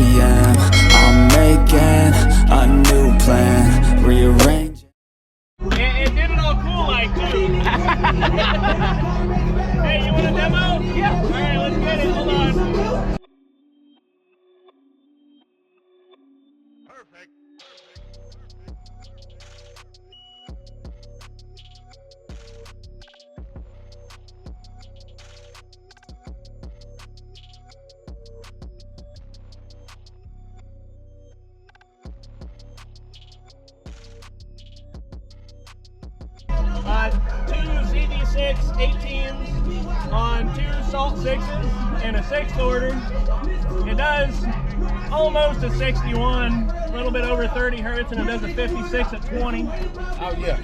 p.m. I'm making a new plan, rearrange. It did it all cool like too. Hey, you want a demo? Yeah. All right, let's get it. Hold on. Perfect. 2 CD6 18s on 2 Salt 6s in a 6th order. It does almost a 61, a little bit over 30 hertz, and it does a 56 at 20. Oh yeah.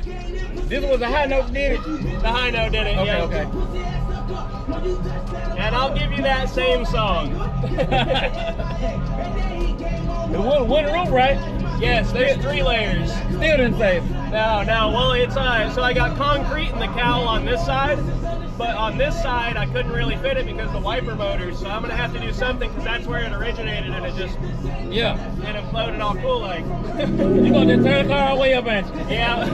This was a high note, did it? The high note did it, Okay, yeah. okay. And I'll give you that same song. It was one room, right? Yes, there's 3 layers. Still didn't save. No, well, it's so I got concrete in the cowl on this side, but on this side I couldn't really fit it because of the wiper motors, so I'm gonna have to do something because that's where it originated, and it just it imploded all cool like. You gonna just turn the car all the way up, ain't you? Yeah.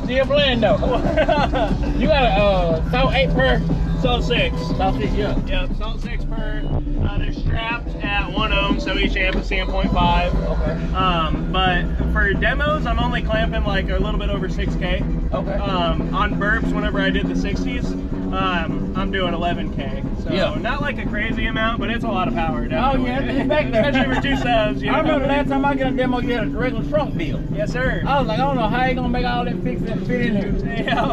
Still playing though. You got a Salt 8 per? Salt 6. Salt 6, yeah. Yep, Salt 6 per. They're strapped at 1 ohm, so each amp is 10.5. Okay. But for demos, I'm only clamping like a little bit over 6K. Okay. On burps, whenever I did the 60s, I'm doing 11K. So not like a crazy amount, but it's a lot of power. Definitely. Oh yeah, it's back there. Especially for 2 subs. You know? I remember the last time I get a demo, you had a regular trunk bill. Yes, sir. I was like, I don't know how he gonna make all that fix and fit in here. Yeah.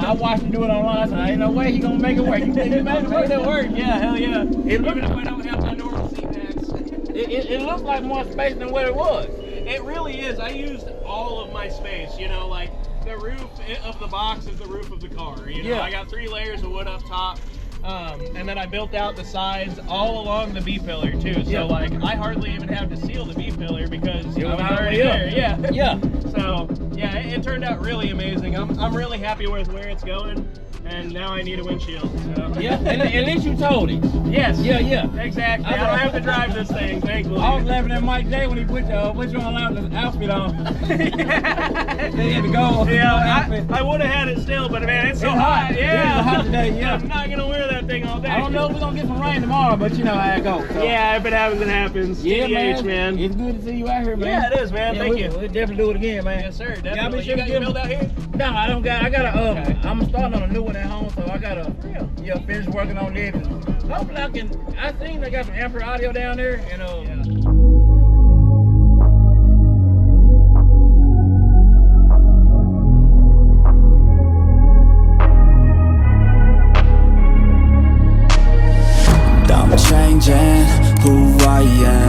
I watched him do it online, so ain't no way he gonna make it work. You think he make it work? Yeah, hell yeah. Even if I don't have my normal seat backs. It looks like more space than what it was. It really is. I used all of my space, you know, like the roof of the box is the roof of the car. You know, Yeah. I got 3 layers of wood up top. And then I built out the sides all along the B-pillar too. So Yeah. like I hardly even have to seal the B-pillar because It was I was already already there. up. Yeah. Yeah. So yeah, it turned out really amazing. I'm really happy with where it's going. And now I need a windshield. So. Yeah, and at least you told him. Yes. Yeah, yeah. Exactly. I don't have to drive this thing, thankfully. I was laughing at Mike Day when he put your outfit on. They had to go. Yeah, I would have had it still, but man, it's so hot. Yeah. It's hot today, yeah. I'm not gonna wear that thing all day. I don't know if we're gonna get some rain tomorrow, but you know how it goes. So. Yeah, if it happens, it happens. Yeah, TBH, man. It's good to see you out here, man. Yeah, it is, man. Thank you. We'll definitely do it again, man. Yes, sir. Yeah, Definitely. sure You got your build out here? No, I don't got. I gotta. Okay. I'm starting on a new one at home, so I gotta. Yeah, finish working on it. And hopefully I can. I think they got some AMPERE audio down there, and I'm changing who I am.